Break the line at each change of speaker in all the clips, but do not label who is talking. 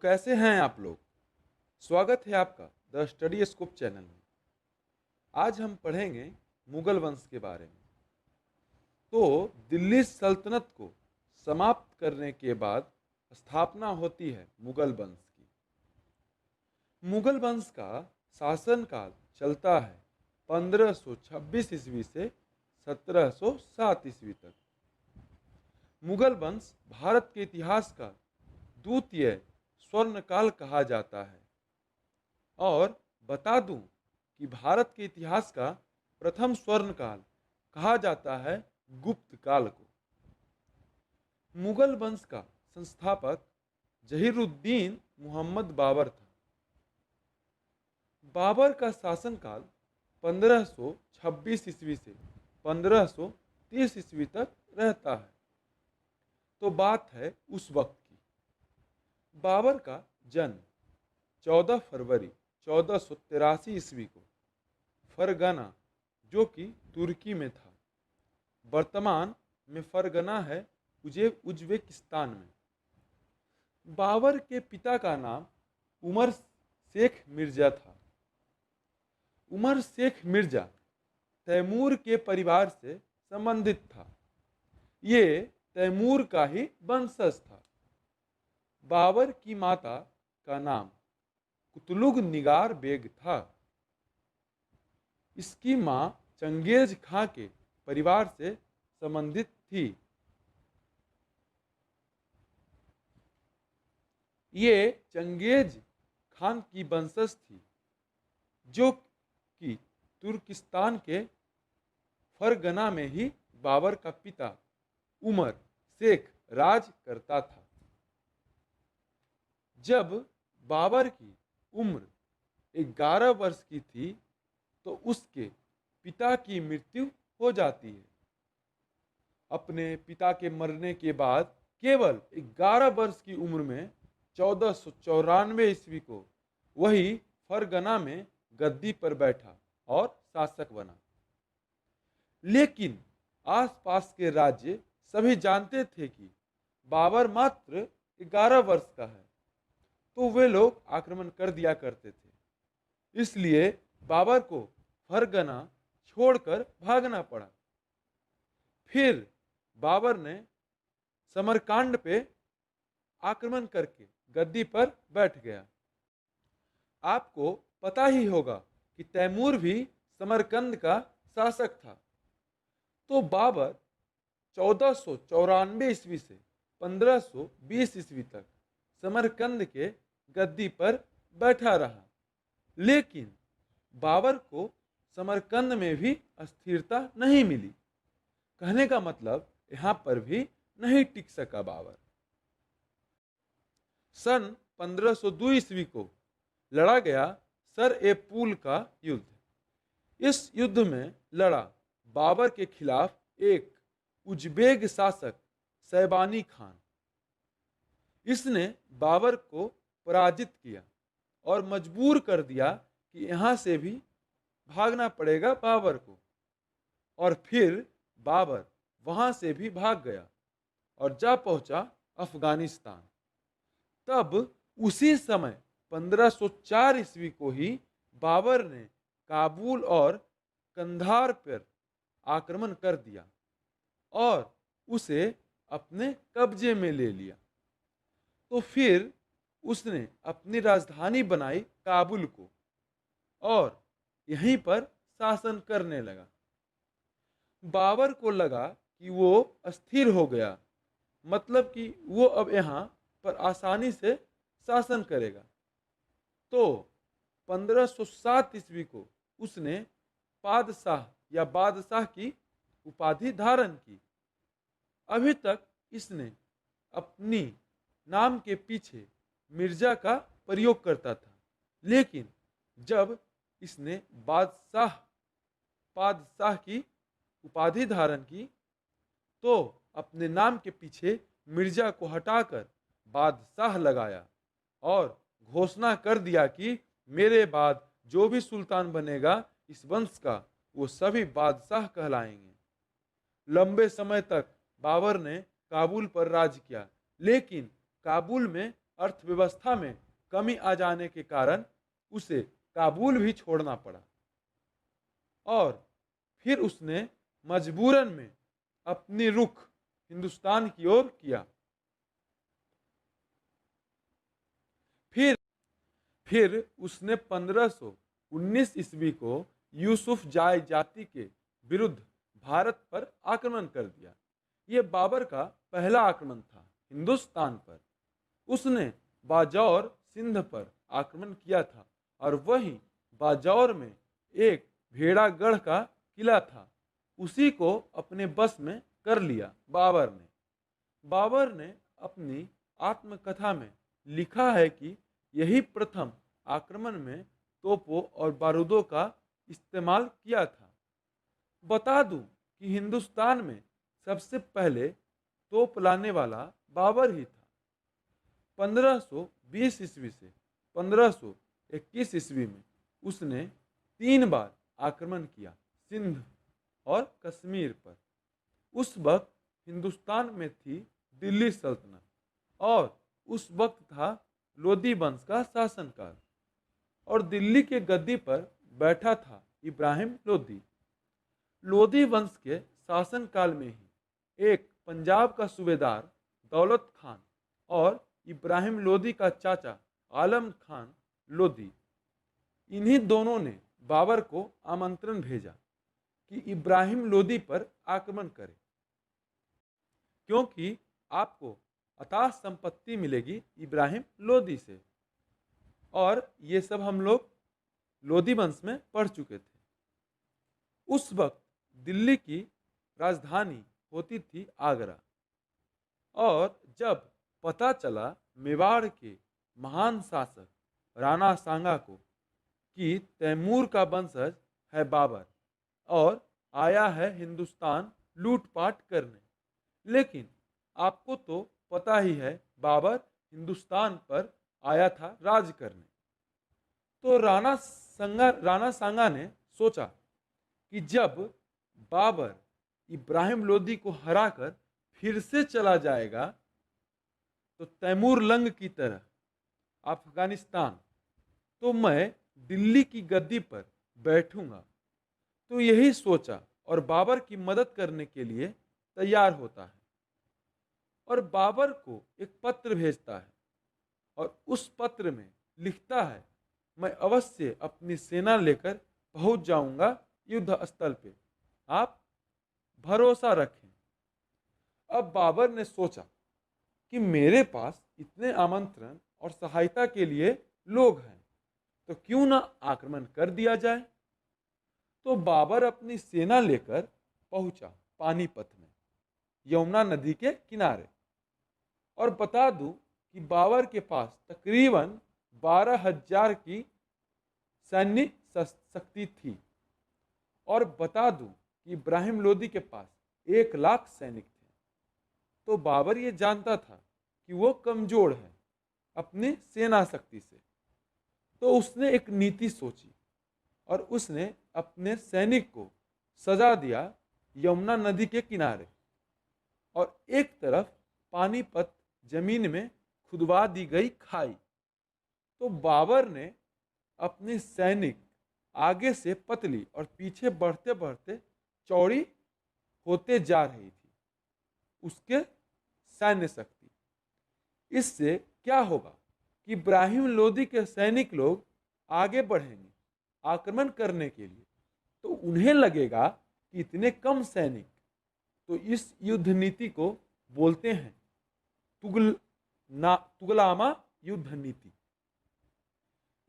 कैसे हैं आप लोग। स्वागत है आपका द स्टडी स्कोप चैनल में। आज हम पढ़ेंगे मुगल वंश के बारे में। तो दिल्ली सल्तनत को समाप्त करने के बाद स्थापना होती है मुगल वंश की। मुगल वंश का शासनकाल चलता है 1526 ईस्वी से 1707 ईस्वी तक। मुगल वंश भारत के इतिहास का द्वितीय स्वर्णकाल कहा जाता है। और बता दूं कि भारत के इतिहास का प्रथम स्वर्णकाल कहा जाता है गुप्त काल को। मुगल वंश का संस्थापक जहीरुद्दीन मोहम्मद बाबर था। बाबर का शासनकाल 1526 ईस्वी से 1530 ईस्वी तक रहता है। तो बात है उस वक्त की। बाबर का जन्म 14 फरवरी 1483 ईस्वी को फरगना, जो कि तुर्की में था, वर्तमान में फरगना है उज्बेकिस्तान में। बाबर के पिता का नाम उमर शेख मिर्जा था। उमर शेख मिर्जा तैमूर के परिवार से संबंधित था। ये तैमूर का ही वंशज था। बाबर की माता का नाम कुतलुग निगार बेग था। इसकी मां चंगेज खां के परिवार से संबंधित थी। ये चंगेज खान की वंशज थी, जो कि तुर्किस्तान के फरगना में ही बाबर का पिता उमर शेख राज करता था। जब बाबर की उम्र 11 वर्ष की थी तो उसके पिता की मृत्यु हो जाती है। अपने पिता के मरने के बाद केवल 11 वर्ष की उम्र में 1494 ईस्वी को वही फरगना में गद्दी पर बैठा और शासक बना। लेकिन आसपास के राज्य सभी जानते थे कि बाबर मात्र 11 वर्ष का है, तो वे लोग आक्रमण कर दिया करते थे। इसलिए बाबर को फरगना छोड़कर भागना पड़ा। फिर बाबर ने समरकांड पे आक्रमण करके गद्दी पर बैठ गया। आपको पता ही होगा कि तैमूर भी समरकंद का शासक था। तो बाबर 1494 ईस्वी से 1520 ईस्वी तक समरकंद के गद्दी पर बैठा रहा। लेकिन बाबर को समरकंद में भी स्थिरता नहीं मिली। कहने का मतलब यहां पर भी नहीं टिक सका बाबर। सन 1502 ईस्वी को लड़ा गया सर ए पुल का युद्ध। इस युद्ध में लड़ा बाबर के खिलाफ एक उज्बेक शासक शैबानी खान। इसने बाबर को पराजित किया और मजबूर कर दिया कि यहां से भी भागना पड़ेगा बाबर को। और फिर बाबर वहां से भी भाग गया और जा पहुंचा अफगानिस्तान। तब उसी समय 1504 ईस्वी को ही बाबर ने काबुल और कंधार पर आक्रमण कर दिया और उसे अपने कब्जे में ले लिया। तो फिर उसने अपनी राजधानी बनाई काबुल को और यहीं पर शासन करने लगा। बाबर को लगा कि वो अस्थिर हो गया, मतलब कि वो अब यहाँ पर आसानी से शासन करेगा। तो 1507 ईस्वी को उसने पादशाह या बादशाह की उपाधि धारण की। अभी तक इसने अपनी नाम के पीछे मिर्जा का प्रयोग करता था, लेकिन जब इसने पादशाह की उपाधि धारण की तो अपने नाम के पीछे मिर्जा को हटाकर बादशाह लगाया और घोषणा कर दिया कि मेरे बाद जो भी सुल्तान बनेगा इस वंश का, वो सभी बादशाह कहलाएंगे। लंबे समय तक बाबर ने काबुल पर राज किया, लेकिन काबुल में अर्थव्यवस्था में कमी आ जाने के कारण उसे काबुल भी छोड़ना पड़ा और फिर उसने मजबूरन में अपनी रुख हिंदुस्तान की ओर किया। फिर उसने 1519 ईस्वी को यूसुफ जाय जाति के विरुद्ध भारत पर आक्रमण कर दिया। यह बाबर का पहला आक्रमण था हिंदुस्तान पर। उसने बाजौर सिंध पर आक्रमण किया था और वहीं बाजौर में एक भेड़ागढ़ का किला था, उसी को अपने बस में कर लिया बाबर ने अपनी आत्मकथा में लिखा है कि यही प्रथम आक्रमण में तोपों और बारूदों का इस्तेमाल किया था। बता दूं कि हिंदुस्तान में सबसे पहले तोप लाने वाला बाबर ही था। 1520 ईस्वी से 1521 ईस्वी में उसने 3 बार आक्रमण किया सिंध और कश्मीर पर। उस वक्त हिंदुस्तान में थी दिल्ली सल्तनत और उस वक्त था लोदी वंश का शासनकाल और दिल्ली के गद्दी पर बैठा था इब्राहिम लोदी। लोदी वंश के शासनकाल में ही एक पंजाब का सूबेदार दौलत खान और इब्राहिम लोदी का चाचा आलम खान लोदी, इन्हीं दोनों ने बाबर को आमंत्रण भेजा कि इब्राहिम लोदी पर आक्रमण करे, क्योंकि आपको अथाह संपत्ति मिलेगी इब्राहिम लोदी से। और ये सब हम लोग लोदी वंश में पढ़ चुके थे। उस वक्त दिल्ली की राजधानी होती थी आगरा और जब पता चला मेवाड़ के महान शासक राणा सांगा को कि तैमूर का वंशज है बाबर और आया है हिंदुस्तान लूटपाट करने, लेकिन आपको तो पता ही है बाबर हिंदुस्तान पर आया था राज करने, तो राणा सांगा ने सोचा कि जब बाबर इब्राहिम लोदी को हराकर फिर से चला जाएगा तो तैमूर लंग की तरह अफगानिस्तान, तो मैं दिल्ली की गद्दी पर बैठूंगा। तो यही सोचा और बाबर की मदद करने के लिए तैयार होता है और बाबर को एक पत्र भेजता है और उस पत्र में लिखता है, मैं अवश्य अपनी सेना लेकर पहुंच जाऊंगा युद्ध स्थल पे, आप भरोसा रखें। अब बाबर ने सोचा कि मेरे पास इतने आमंत्रण और सहायता के लिए लोग हैं, तो क्यों ना आक्रमण कर दिया जाए। तो बाबर अपनी सेना लेकर पहुंचा पानीपत में, यमुना नदी के किनारे। और बता दूं कि बाबर के पास तकरीबन 12,000 की सैन्य शक्ति थी और बता दूं कि इब्राहिम लोदी के पास 1 लाख सैनिक थे। तो बाबर ये जानता था कि वो कमजोर है अपनी सेना शक्ति से, तो उसने एक नीति सोची और उसने अपने सैनिक को सजा दिया यमुना नदी के किनारे और एक तरफ पानीपत जमीन में खुदवा दी गई खाई। तो बाबर ने अपनी सैनिक आगे से पतली और पीछे बढ़ते बढ़ते चौड़ी होते जा रही थी उसके सैन्य शक्ति। इससे क्या होगा कि इब्राहिम लोदी के सैनिक लोग आगे बढ़ेंगे आक्रमण करने के लिए, तो उन्हें लगेगा कि इतने कम सैनिक, तो इस युद्ध नीति को बोलते हैं तुगलामा युद्ध नीति।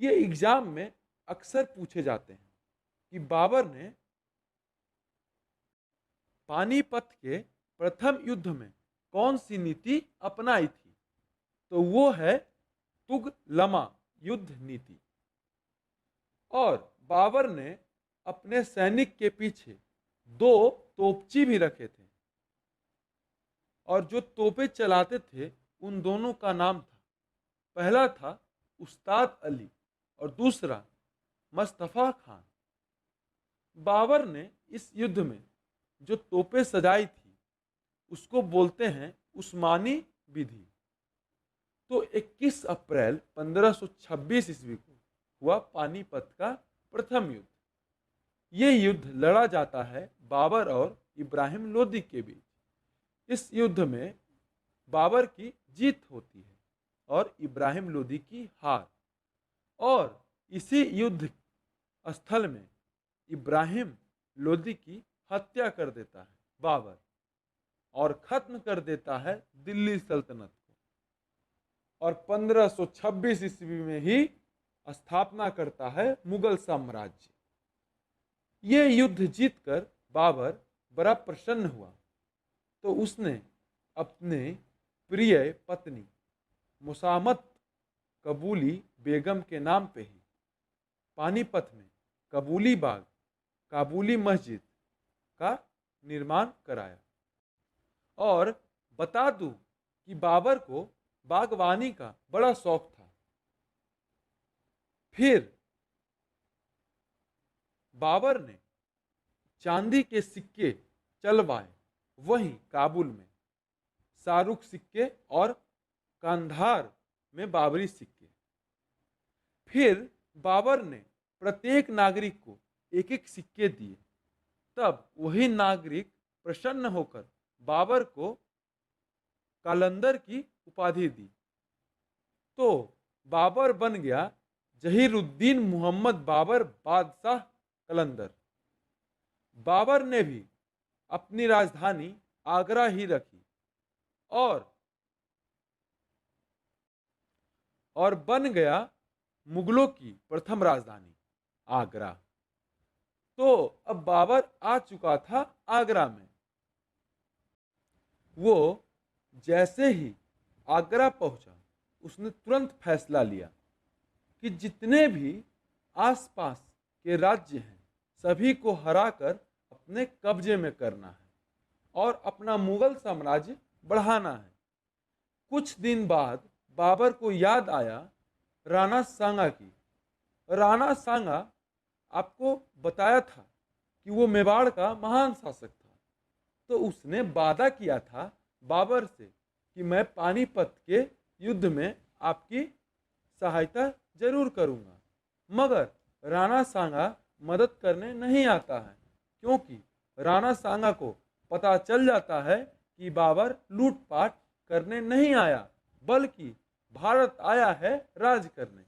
ये एग्जाम में अक्सर पूछे जाते हैं कि बाबर ने पानीपत के प्रथम युद्ध में कौन सी नीति अपनाई थी, तो वो है तुगलमा युद्ध नीति। और बाबर ने अपने सैनिक के पीछे 2 तोपची भी रखे थे और जो तोपें चलाते थे उन दोनों का नाम था, पहला था उस्ताद अली और दूसरा मुस्तफा खान। बाबर ने इस युद्ध में जो तोपें सजाई थी उसको बोलते हैं उस्मानी विधि। तो 21 अप्रैल 1526 ईस्वी को हुआ पानीपत का प्रथम युद्ध। ये युद्ध लड़ा जाता है बाबर और इब्राहिम लोदी के बीच। इस युद्ध में बाबर की जीत होती है और इब्राहिम लोदी की हार। और इसी युद्ध स्थल में इब्राहिम लोदी की हत्या कर देता है बाबर और खत्म कर देता है दिल्ली सल्तनत को और 1526 ईस्वी में ही स्थापना करता है मुगल साम्राज्य। ये युद्ध जीतकर बाबर बड़ा प्रसन्न हुआ तो उसने अपने प्रिय पत्नी मुसामत कबूली बेगम के नाम पे ही पानीपत में कबूली बाग, काबुली मस्जिद का निर्माण कराया। और बता दूं कि बाबर को बागवानी का बड़ा शौक था। फिर बाबर ने चांदी के सिक्के चलवाए वहीं काबुल में, शाहरुख सिक्के और कांधार में बाबरी सिक्के। फिर बाबर ने प्रत्येक नागरिक को एक एक सिक्के दिए। तब वही नागरिक प्रसन्न होकर बाबर को कालंदर की उपाधि दी। तो बाबर बन गया जहीरुद्दीन मोहम्मद बाबर बादशाह कलंदर। बाबर ने भी अपनी राजधानी आगरा ही रखी और बन गया मुगलों की प्रथम राजधानी आगरा। तो अब बाबर आ चुका था आगरा में। वो जैसे ही आगरा पहुंचा उसने तुरंत फैसला लिया कि जितने भी आसपास के राज्य हैं सभी को हराकर अपने कब्जे में करना है और अपना मुगल साम्राज्य बढ़ाना है। कुछ दिन बाद बाबर को याद आया राणा सांगा की। राणा सांगा आपको बताया था कि वो मेवाड़ का महान शासक था। तो उसने वादा किया था बाबर से कि मैं पानीपत के युद्ध में आपकी सहायता जरूर करूंगा। मगर राणा सांगा मदद करने नहीं आता है क्योंकि राणा सांगा को पता चल जाता है कि बाबर लूटपाट करने नहीं आया बल्कि भारत आया है राज करने।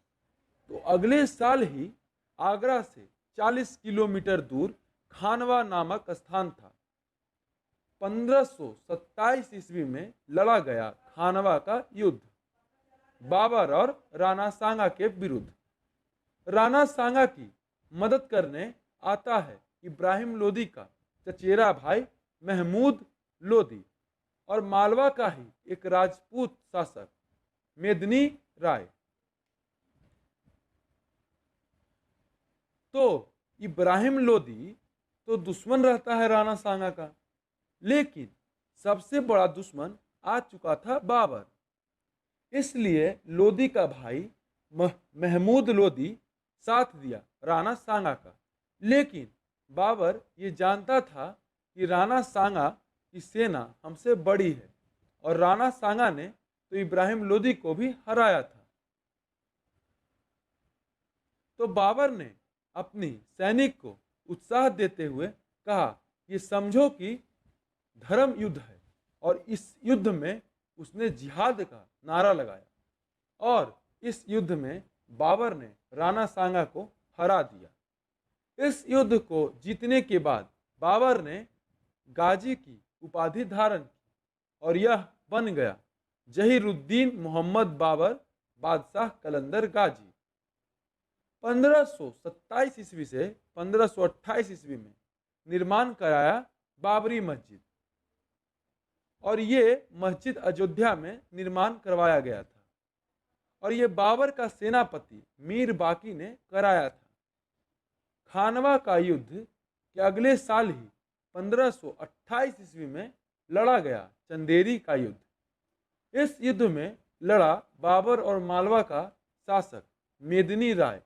तो अगले साल ही आगरा से 40 किलोमीटर दूर खानवा नामक स्थान था। 1527 ईस्वी में लड़ा गया खानवा का युद्ध बाबर और राणा सांगा के विरुद्ध। राणा सांगा की मदद करने आता है इब्राहिम लोदी का चचेरा भाई महमूद लोदी और मालवा का ही एक राजपूत शासक मेदिनी राय। तो इब्राहिम लोदी तो दुश्मन रहता है राणा सांगा का, लेकिन सबसे बड़ा दुश्मन आ चुका था बाबर। इसलिए लोदी का भाई महमूद लोदी साथ दिया राणा सांगा का। लेकिन बाबर ये जानता था कि राणा सांगा की सेना हमसे बड़ी है और राणा सांगा ने तो इब्राहिम लोदी को भी हराया था। तो बाबर ने अपनी सैनिक को उत्साह देते हुए कहा कि समझो कि धर्म युद्ध है और इस युद्ध में उसने जिहाद का नारा लगाया और इस युद्ध में बाबर ने राणा सांगा को हरा दिया। इस युद्ध को जीतने के बाद बाबर ने गाजी की उपाधि धारण की और यह बन गया जहीरुद्दीन मोहम्मद बाबर बादशाह कलंदर गाजी। 1527 ईस्वी से 1528 ईस्वी में निर्माण कराया बाबरी मस्जिद और ये मस्जिद अयोध्या में निर्माण करवाया गया था और ये बाबर का सेनापति मीर बाकी ने कराया था। खानवा का युद्ध के अगले साल ही 1528 ईस्वी में लड़ा गया चंदेरी का युद्ध। इस युद्ध में लड़ा बाबर और मालवा का शासक मेदिनी राय।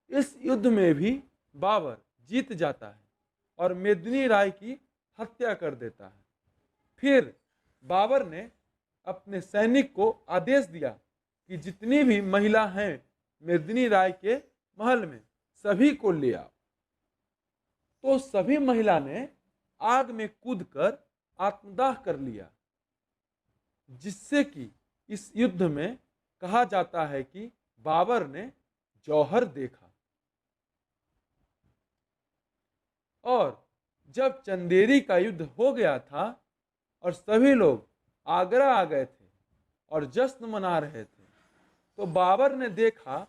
इस युद्ध में भी बाबर जीत जाता है और मेदिनी राय की हत्या कर देता है। फिर बाबर ने अपने सैनिक को आदेश दिया कि जितनी भी महिला हैं मेदिनी राय के महल में सभी को ले आओ। तो सभी महिला ने आग में कूदकर आत्मदाह कर लिया, जिससे कि इस युद्ध में कहा जाता है कि बाबर ने जौहर देखा। और जब चंदेरी का युद्ध हो गया था और सभी लोग आगरा आ गए थे और जश्न मना रहे थे, तो बाबर ने देखा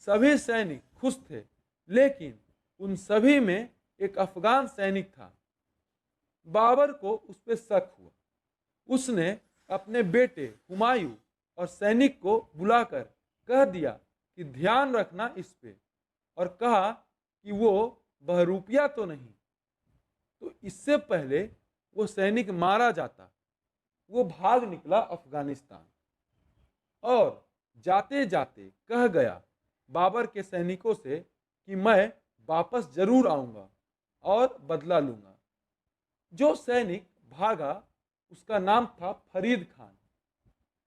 सभी सैनिक खुश थे, लेकिन उन सभी में एक अफगान सैनिक था। बाबर को उस पर शक हुआ। उसने अपने बेटे हुमायूं और सैनिक को बुलाकर कह दिया कि ध्यान रखना इस पे, और कहा कि वो बहरूपिया तो नहीं। तो इससे पहले वो सैनिक मारा जाता, वो भाग निकला अफगानिस्तान और जाते जाते कह गया बाबर के सैनिकों से कि मैं वापस जरूर आऊंगा और बदला लूंगा। जो सैनिक भागा उसका नाम था फरीद खान,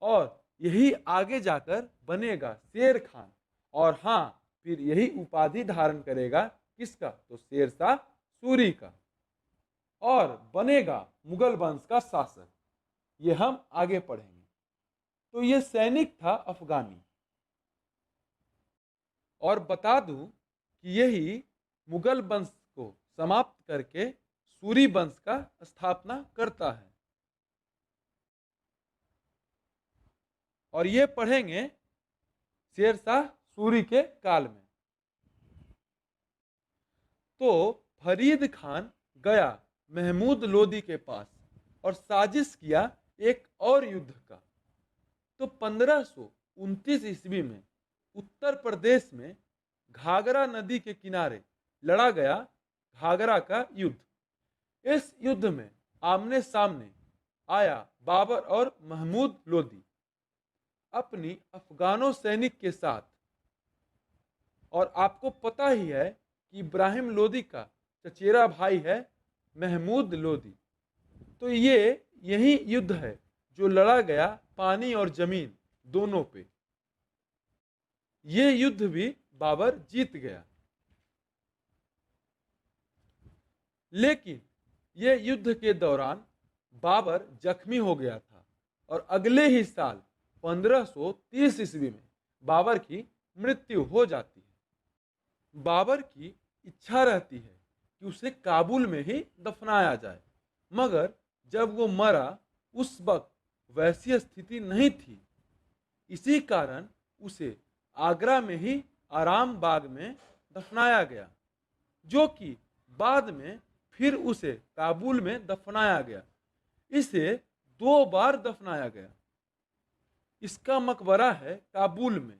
और यही आगे जाकर बनेगा शेर खान, और हाँ, फिर यही उपाधि धारण करेगा किसका, तो शेरशाह सूरी का, और बनेगा मुगल वंश का शासक। ये हम आगे पढ़ेंगे। तो ये सैनिक था अफगानी। और बता दूं कि यही मुगल वंश को समाप्त करके सूरी वंश का स्थापना करता है। और ये पढ़ेंगे शेरशाह सूरी के काल में। तो फरीद खान गया महमूद लोदी के पास और साजिश किया एक और युद्ध का। तो 1529 ईस्वी में उत्तर प्रदेश में घाघरा नदी के किनारे लड़ा गया घाघरा का युद्ध। इस युद्ध में आमने सामने आया बाबर और महमूद लोदी अपनी अफगानों सैनिक के साथ। और आपको पता ही है कि इब्राहिम लोदी का चचेरा भाई है महमूद लोदी। तो ये यही युद्ध है जो लड़ा गया पानी और जमीन दोनों पे। ये युद्ध भी बाबर जीत गया, लेकिन ये युद्ध के दौरान बाबर जख्मी हो गया था और अगले ही साल 1530 ईस्वी में बाबर की मृत्यु हो जाती है। बाबर की इच्छा रहती है कि उसे काबुल में ही दफनाया जाए, मगर जब वो मरा उस वक्त वैसी स्थिति नहीं थी। इसी कारण उसे आगरा में ही आराम बाग में दफनाया गया, जो कि बाद में फिर उसे काबुल में दफनाया गया। इसे 2 बार दफनाया गया। इसका मकबरा है काबुल में,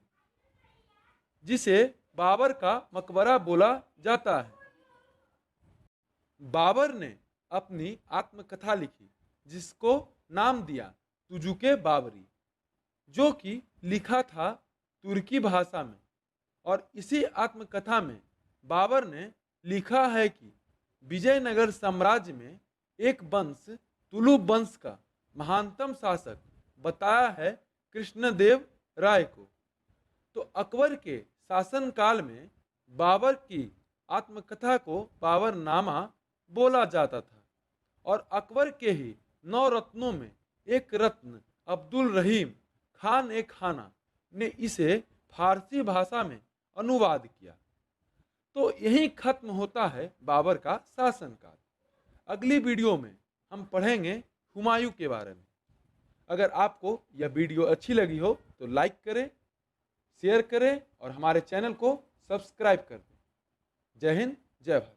जिसे बाबर का मकबरा बोला जाता है। बाबर ने अपनी आत्मकथा लिखी, जिसको नाम दिया तुजुके बाबरी, जो कि लिखा था तुर्की भाषा में। और इसी आत्मकथा में बाबर ने लिखा है कि विजयनगर साम्राज्य में एक वंश तुलु वंश का महानतम शासक बताया है कृष्णदेव राय को। तो अकबर के शासनकाल में बाबर की आत्मकथा को बाबरनामा बोला जाता था। और अकबर के ही 9 रत्नों में एक रत्न अब्दुल रहीम खान ए खाना ने इसे फारसी भाषा में अनुवाद किया। तो यही खत्म होता है बाबर का शासनकाल। अगली वीडियो में हम पढ़ेंगे हुमायूं के बारे में। अगर आपको यह वीडियो अच्छी लगी हो तो लाइक करें, शेयर करें और हमारे चैनल को सब्सक्राइब कर दें। जय हिंद, जय भारत।